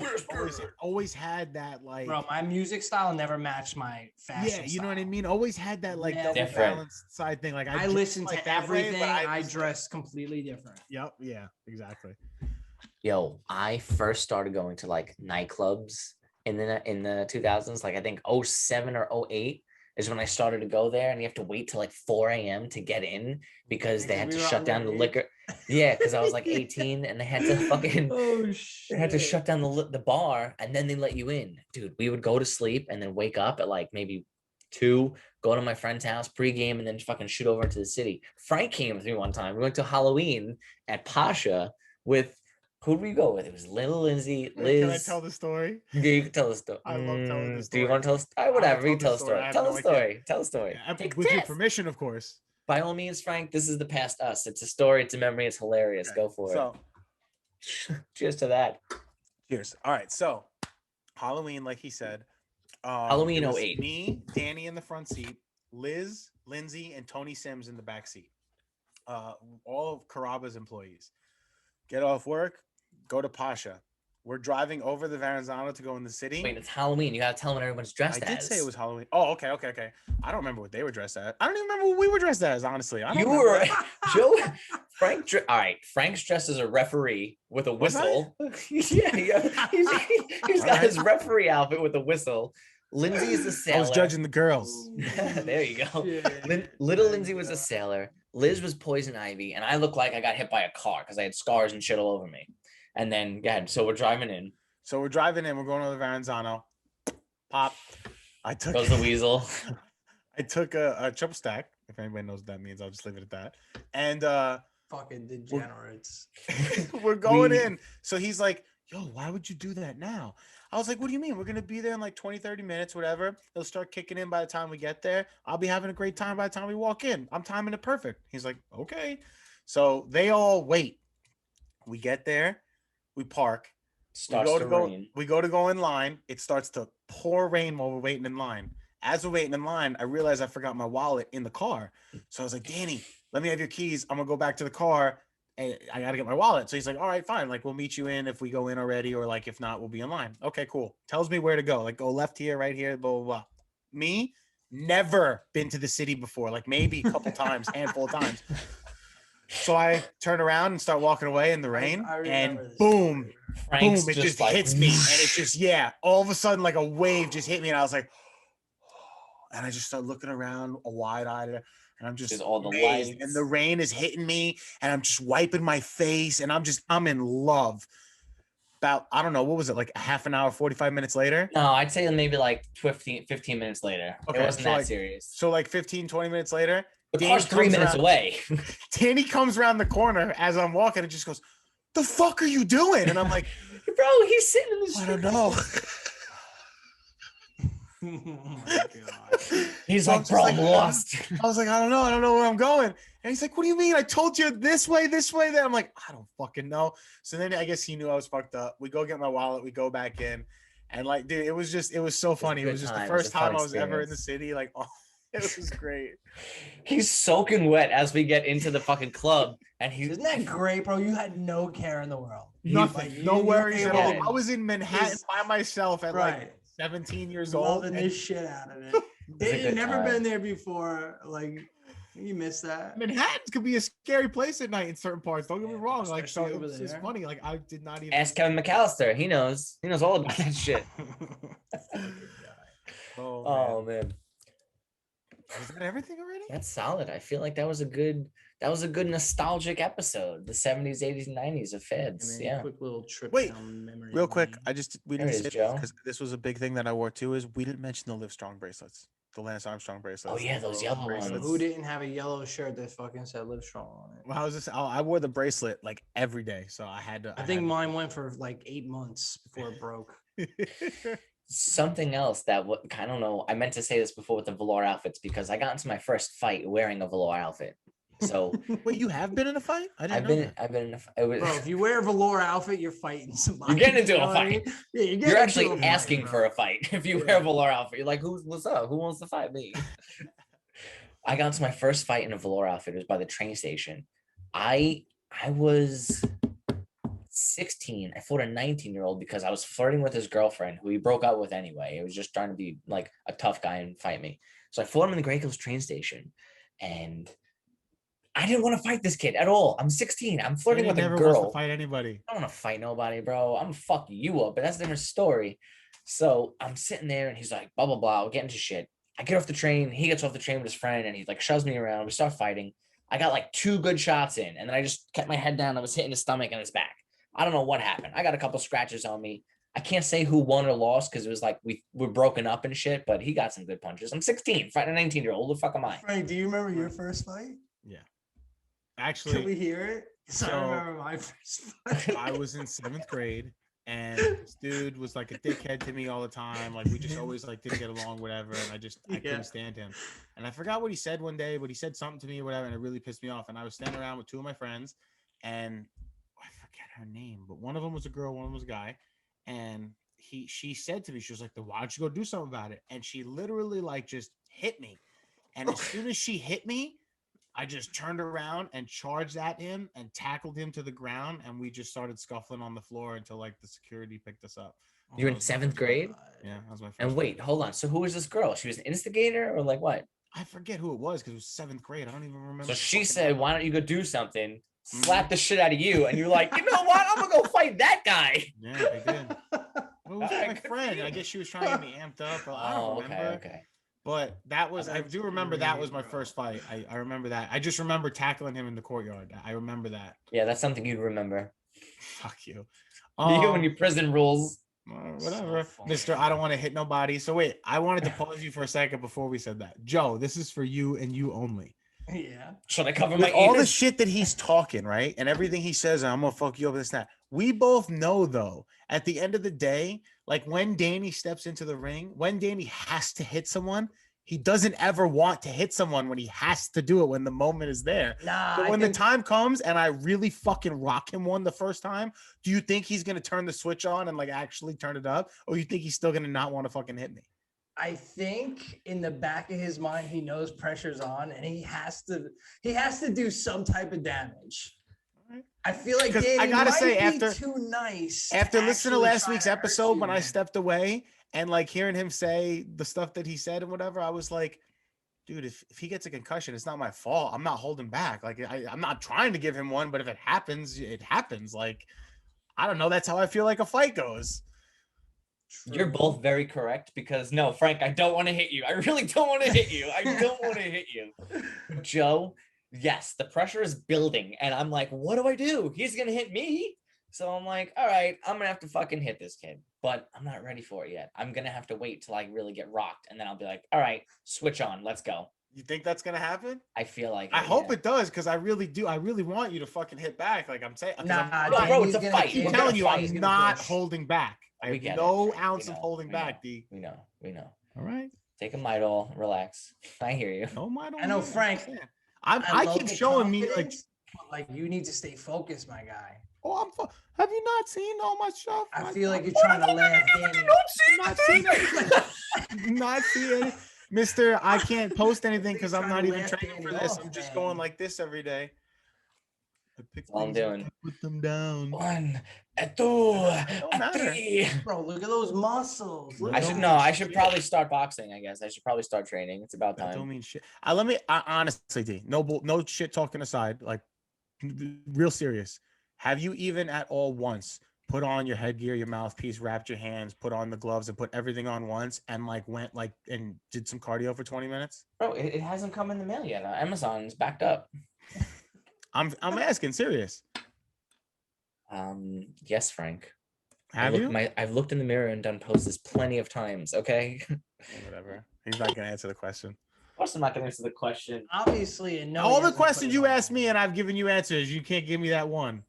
always had that like Bro, my music style never matched my fashion. yeah, you know what I style. mean? Always had that like Never. double Different. balanced side thing. Like I dress listen like to that way, everything. but I was- dress completely different. Yep, yeah, exactly. Yo, I first started going to like nightclubs in the 2000s. Like I think 07 or 08 is when I started to go there, and you have to wait till like 4 a.m. to get in because they Because had we to were shut down the underage. liquor. Yeah, because I was like 18 and they had to fucking Oh shit. they had to shut down the bar and then they let you in. Dude, we would go to sleep and then wake up at like maybe 2, go to my friend's house pregame, and then fucking shoot over into the city. Frank came with me one time. We went to Halloween at Pasha with who did we go with? It was Little Lindsay, Liz. Can I tell the story? Yeah, you can tell the story. I love telling the Do you story. want to tell us? will Whatever, tell you the tell the story. I story. have Tell no the idea. story. Tell the story. Yeah, Take with your this. permission, of course. By all means, Frank, this is the past us. It's a story, it's a memory, it's hilarious. Okay, Go for So, it. Cheers to that. cheers. All right, so Halloween, like he said, Halloween it was 08. Me, Danny in the front seat, Liz, Lindsay, and Tony Sims in the back seat. All of Caraba's employees get off work, go to Pasha. We're driving over the Verrazano to go in the city. Wait, it's Halloween. You gotta tell them what everyone's I dressed did as. say it was Halloween. Oh, okay. I don't remember what they were dressed as. I don't even remember what we were dressed as, honestly. I don't You remember. were Joe. All right. Frank's dressed as a referee with a Was I? whistle. yeah. He's got his referee outfit with a whistle. Lindsay is a sailor. I was judging the girls. There you go. Shit. Little Lindsay was a sailor. Liz was Poison Ivy, and I looked like I got hit by a car because I had scars and shit all over me. And then, go ahead. So we're driving in. So we're driving in. We're going to the Verrazano. Pop. I took Goes the weasel. I took a triple stack. If anybody knows what that means, I'll just leave it at that. And Fucking degenerates. we're going We- in. So he's like, yo, why would you do that now? I was like, what do you mean? We're going to be there in like 20, 30 minutes, whatever. It'll start kicking in by the time we get there. I'll be having a great time by the time we walk in. I'm timing it perfect. He's like, okay. So they all wait. We get there. We park. Starts to rain. We go to go in line. It starts to pour rain while we're waiting in line. As we're waiting in line, I realized I forgot my wallet in the car. So I was like, Danny, let me have your keys. I'm gonna go back to the car and I gotta get my wallet. So he's like, all right, fine. Like we'll meet you in if we go in already, or like if not, we'll be in line. Okay, cool. Tells me where to go. Like go left here, right here, blah blah blah. Me, never been to the city before, like maybe a couple times, handful of times. So I turn around and start walking away in the rain, I and remember this boom, story. Frank's boom, it just like, hits me, and it's just all of a sudden like a wave just hit me, and I was like, and I just started looking around, wide-eyed, and I'm just Just all the amazed, lights. and the rain is hitting me, and I'm just wiping my face, and I'm in love. About I don't know, what was it, like a half an hour, 45 minutes later? No, I'd say maybe like 15 minutes later. Okay, It wasn't so that like- serious. So like 15, 20 minutes later, The Danny car's 3 comes minutes around- away. Danny comes around the corner as I'm walking and just goes, "The fuck are you doing?" And I'm like, Bro, he's sitting in the I street. don't know. Oh my god. He's So I'm like, just bro, like, I'm lost. I was like, I don't know where I'm going. And he's like, what do you mean? I told you this way, there. I'm like, I don't fucking know. So then I guess he knew I was fucked up. We go get my wallet, we go back in. And like, dude, it was so funny. It good was just time. the It was first a fun time I was ever in the experience. city. Like, oh, it was great. He's soaking wet as we get into the fucking club. And he's Isn't that great, bro? You had no care in the world. Nothing, Like, no you were worries at all. able I was in Manhattan Just- by myself at like right. 17 years old. Loving and this shit out of it. a You've good never time. been there before. Like, you missed that. Manhattan could be a scary place at night in certain parts. Don't get me Yeah, wrong. Like, so especially it over was just there. funny. Like, I did not even. ask Kevin McAllister. He knows. He knows all about that shit. Oh, Oh man. man. Is that everything already? That's solid. I feel like that was a good nostalgic episode. The 70s, 80s, and 90s of Feds. Yeah. Quick little trip. Wait, down memory Real quick, lane. we There didn't it say is, Joe. because this was a big thing that I wore too. Is we didn't mention the Live Strong bracelets, the Lance Armstrong bracelets. yeah, the those little yellow ones. Who didn't have a yellow shirt that fucking said "Live Strong" on it? Well, I was just I wore the bracelet like every day, so I had to. I think mine went for like 8 months before it broke. Something else that I don't know. I meant to say this before with the velour outfits because I got into my first fight wearing a velour outfit. So Wait, you have been in a fight? I didn't I've know been that. I've been in a, it was, Bro, if you wear a velour outfit, you're fighting somebody. You're getting into you know a what I mean? fight. Yeah, you're, getting you're into actually a fight, asking bro. for a fight if you wear Yeah. a velour outfit. You're like, what's up? Who wants to fight me? I got into my first fight in a velour outfit. It was by the train station. I was 16. I fought a 19-year-old because I was flirting with his girlfriend, who he broke up with anyway. He was just trying to be like a tough guy and fight me. So I fought him in the Grey Hills train station, and I didn't want to fight this kid at all. I'm 16. I'm flirting Danny with a never wants girl. to fight anybody. I don't want to fight nobody, bro. I'm fucking you up, but that's a different story. So I'm sitting there, and he's like, blah blah blah. We're getting to shit. I get off the train. He gets off the train with his friend, and he like shoves me around. We start fighting. I got like 2 good shots in, and then I just kept my head down. I was hitting his stomach and his back. I don't know what happened. I got a couple scratches on me. I can't say who won or lost because it was like we were broken up and shit, but he got some good punches. I'm 16, fighting a 19-year-old. Who the fuck am I? Frank, do you remember your first fight? Yeah. Can Actually, we hear it? 'Cause I So- remember my first fight. I was in 7th grade, and this dude was like a dickhead to me all the time. Like we just always like didn't get along, whatever. And I Yeah. couldn't stand him. And I forgot what he said one day, but he said something to me or whatever, and it really pissed me off. And I was standing around with 2 of my friends, and I forget her name, but one of them was a girl, one of them was a guy. And she said to me, she was like, "Why don't you go do something about it?" And she literally like just hit me. And as soon as she hit me, I just turned around and charged at him and tackled him to the ground, and we just started scuffling on the floor until like the security picked us up. You're in That was my 7th first fight. grade? Yeah, that was my first. And fight. wait, hold on. So who was this girl? She was an instigator or like what? I forget who it was because it was 7th grade. I don't even remember. So the she fucking said, name. why don't you go do something? Mm-hmm. Slap the shit out of you. And you're like, you know what? I'm gonna go fight that guy. Yeah, I did. Well, it was I my could friend. see I it. guess she was trying to get me amped up. Or I don't Oh, remember. okay. But that was, I That's do remember that was my great, bro. first fight. I remember that. I just remember tackling him in the courtyard. I remember that. Yeah, that's something you'd remember. Fuck you. You and Um, your prison rules. whatever, funny. Mister. I don't want to hit nobody. So wait, I wanted to pause you for a second before we said that. Joe, this is for you and you only. Yeah. Should I cover With my all the ears? shit that he's talking, right? And everything he says, I'm gonna fuck you up this and that. We both know though, at the end of the day, like when Danny steps into the ring, when Danny has to hit someone, he doesn't ever want to hit someone when he has to do it when the moment is there. Nah, But I when the think- time comes and I really fucking rock him one the first time, do you think he's gonna turn the switch on and like actually turn it up? Or you think he's still gonna not want to fucking hit me? I think in the back of his mind, he knows pressure's on, and he has to do some type of damage. Alright. I feel like 'Cause I Danny gotta might say, be after- too nice. After listening to actually last try week's to hurt episode, when I you. stepped away and like hearing him say the stuff that he said and whatever, I was like, dude, if he gets a concussion, it's not my fault. I'm not holding back. Like I'm not trying to give him one, but if it happens, it happens. Like, I don't know. That's how I feel like a fight goes. You're True. both very correct because no, Frank, I don't want to hit you. I really don't want to hit you. I don't want to hit you. But Joe, yes, the pressure is building. And I'm like, what do I do? He's going to hit me. So I'm like, all right, I'm going to have to fucking hit this kid. But I'm not ready for it yet. I'm going to have to wait till I really get rocked. And then I'll be like, all right, switch on. Let's go. You think that's gonna happen? I feel like I hope yeah. it does, because I really do. I really want you to fucking hit back. Like I'm saying, 'cause Nah, I'm, No, bro, Danny's it's a gonna- fight. I keep We're Danny's telling gonna you, fight. He's I'm gonna not push. holding back. I We have get it, no Frank. ounce We of know, holding we back, know. D. We know. We know. All right. Take a Midol, relax. I hear you. No, I don't. I know, I'm Frank, saying. I love keep the showing me like, confidence, but, like you need to stay focused, my guy. oh, have you not seen all my stuff? I My feel like God. you're trying to laugh, Danny. not seeing it. Not seeing it. Mister, I can't post anything because I'm Trying not to even laugh training for Danny this. off, I'm just man. going like this every day. I pick all I'm things up, doing. I put them down. 1, a 2, a matter. 3. Bro, look at those muscles. Look I at should- that No, I should shit. probably start boxing, I guess. I should probably start training. It's about That don't time. mean shit. Honestly, D, no shit talking aside, like real serious. Have you even at all once put on your headgear, your mouthpiece, wrapped your hands, put on the gloves, and put everything on once, and like went like and did some cardio for 20 minutes? Bro, it hasn't come in the mail yet. Amazon's backed up. I'm asking serious. Yes, Frank. Have you? I've looked in the mirror and done poses plenty of times, okay? Of Whatever. He's not gonna answer the question. course I'm not gonna answer the question. Obviously, and no. All the questions you asked me, and I've given you answers. You can't give me that one.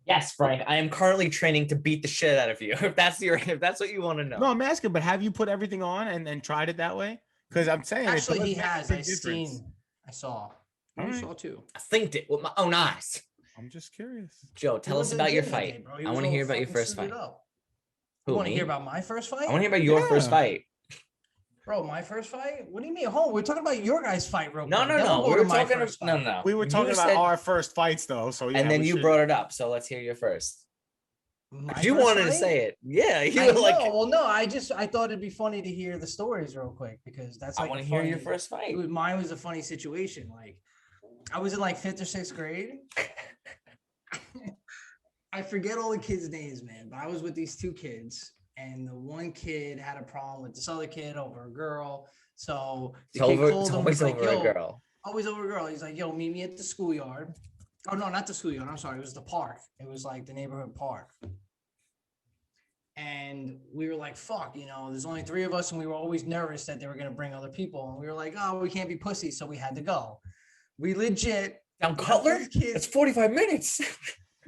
Yes, Frank, I am currently training to beat the shit out of you. If that's what you want to know. No, I'm asking, but have you put everything on and tried it that way? Because I'm saying Actually, it does he make a has. big I difference. seen. I saw. All I right. saw too. I thinked it with my own eyes. I'm just curious. Joe, He tell went us to the about your gym that fight. day, bro. He I was want to all hear about your fucking first suited fight. up. Who, You want to me? hear about my first fight? I want to hear about your first Yeah. fight. Bro, my first fight? What do you mean? Hold on, we're talking about your guys' fight real No, quick. no, Then no. we'll We go were to my talking. first No, fight. no. We were You talking about said- our first fights though, so yeah. and then we you should- brought it up. So let's hear your first. My You first wanted to fight? say it. Yeah, you I were know. like, Well, no, I thought it'd be funny to hear the stories real quick because that's I like want a to hear your funny- first fight. Mine was a funny situation. Like, I was in like 5th or 6th grade. I forget all the kids' names, man, but I was with these 2 kids, and the one kid had a problem with this other kid over a girl. So the It's kid over. called It's him, always was like, over a "Yo, girl. always over a girl." He's like, "Yo, meet me at the schoolyard." Oh no, not the schoolyard. I'm sorry. It was the park. It was like the neighborhood park. And we were like, fuck, there's only 3 of us. And we were always nervous that they were going to bring other people. And we were like, oh, we can't be pussies. So we had to go. We legit. Down left Cutler. this kid- It's 45 minutes.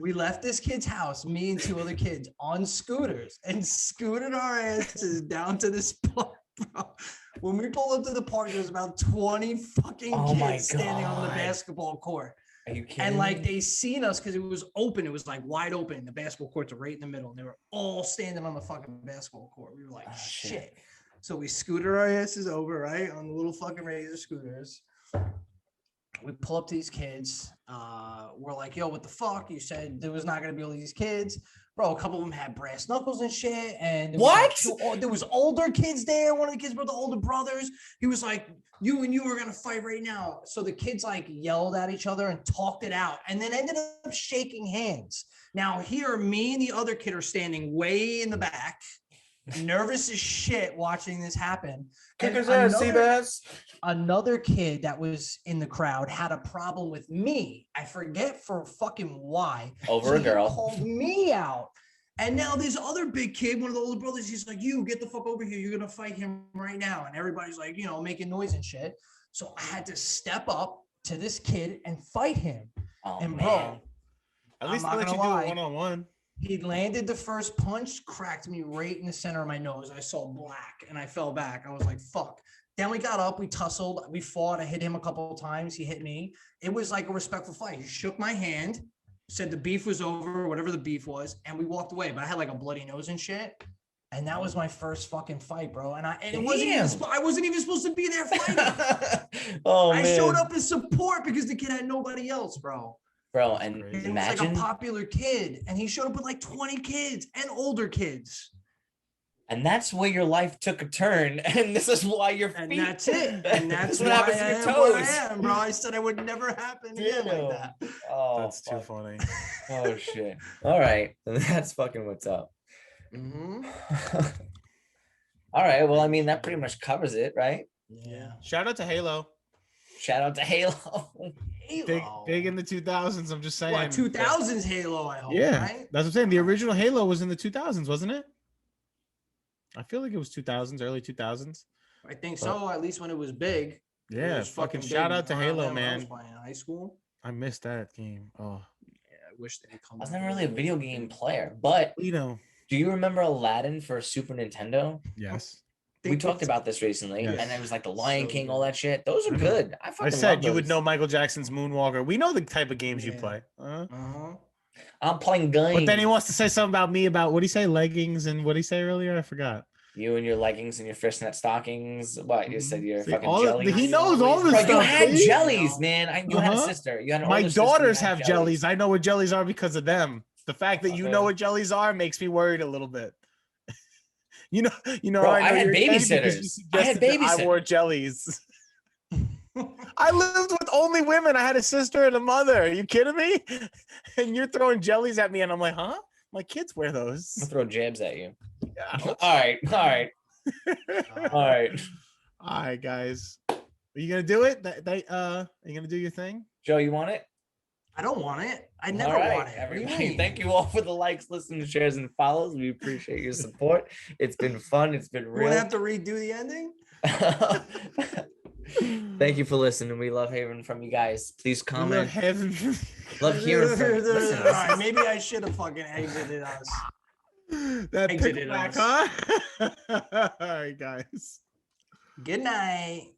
We left this kid's house, me and 2 other kids, on scooters and scooted our asses down to this park, bro. When we pulled up to the park, there was about 20 fucking Oh my kids standing on the God. basketball court. Are you kidding? And like me? they seen us because it was open. It was like wide open. The basketball courts are right in the middle. And they were all standing on the fucking basketball court. We were like, Oh, shit. shit. So we scooted our asses over, right? On the little fucking razor scooters. We pull up to these kids. We're like, yo, what the fuck? You said there was not gonna be all these kids. Bro, a couple of them had brass knuckles and shit. And there was, like, What? there was older kids there. One of the kids were the older brothers. He was like, you and you are gonna fight right now. So the kids like yelled at each other and talked it out, and then ended up shaking hands. Now here, me and the other kid are standing way in the back, nervous as shit, watching this happen. And another kid that was in the crowd had a problem with me. I forget for fucking why. Over a he girl. called me out. And now this other big kid, one of the older brothers, he's like, you get the fuck over here. You're going to fight him right now. And everybody's like, making noise and shit. So I had to step up to this kid and fight him. Oh, And man. bro, At least I'm they not let you gonna do lie. it one-on-one. he landed the first punch, cracked me right in the center of my nose. I saw black and I fell back. I was like, fuck. Then we got up, we tussled, we fought. I hit him a couple of times. He hit me. It was like a respectful fight. He shook my hand, said the beef was over, whatever the beef was, and we walked away. But I had like a bloody nose and shit. And that was my first fucking fight, bro. And it wasn't even, I wasn't even supposed to be there fighting. Oh, I man. showed up as support because the kid had nobody else, bro. Bro, and And it was imagine like a popular kid, and he showed up with like 20 kids and older kids. and that's where your life took a turn, and this is why your feet. And that's it. And that's This is why what happens to I your am where I toes. am, bro. I said I would never happen again Damn. like that. Oh, That's too fuck. funny. Oh shit. All right. That's fucking what's up. Mm-hmm. All right. Well, I mean, that pretty much covers it, right? Yeah. Shout out to Halo. Shout out to Halo. Big in the 2000s. I'm just saying. What, 2000s Halo, I hope, Yeah, right? that's what I'm saying. The original Halo was in the 2000s, wasn't it? I feel like it was 2000s, early 2000s. I think so, at least when it was big. It Yeah, was fucking big shout out to around Halo, then when I was man. playing in high school. I missed that game. Oh, Yeah, I wish they'd come I was back never with really a it. video game player, but you know. do you remember Aladdin for Super Nintendo? Yes. We talked about this recently, Yes. and it was like the Lion So King, good. all that shit. Those are I know. good. I I fucking said love you would those. know Michael Jackson's Moonwalker. We know the type of games you Yeah. play. Uh-huh. I'm playing guns. But then he wants to say something about me about what he say leggings and what he say earlier. I forgot. You and your leggings and your fishnet stockings. What you said? Your See, fucking all jellies. he knows all this Bro, stuff. you had see? jellies, man. You had a Uh-huh. sister. You had an My older sister, you daughters had have jellies. I know what jellies are because of them. The fact that you Okay. know what jellies are makes me worried a little bit. you know. Bro, I I know had you're gay because you babysitters. I had suggested that I wore babysitters. jellies. I lived with only women. I had a sister and a mother. Are you kidding me? And you're throwing jellies at me, and I'm like, huh? My kids wear I'm gonna those. throw jabs at you. Yeah. All right, all right, all right. All right, guys. Are you gonna do it? Are you gonna do your thing? Joe, you want it? I don't want it. I All never right, want it. What do you everybody. mean? Thank you all for the likes, listens, shares, and follows. We appreciate your support. It's been fun. It's been We're gonna real. have to redo the ending. Thank you for listening. We love hearing from you guys. Please comment. Heaven. Love hearing from you. Listen, All right, maybe I should have fucking exited us. That Exited pickleback, us. huh? All right, guys. Good night.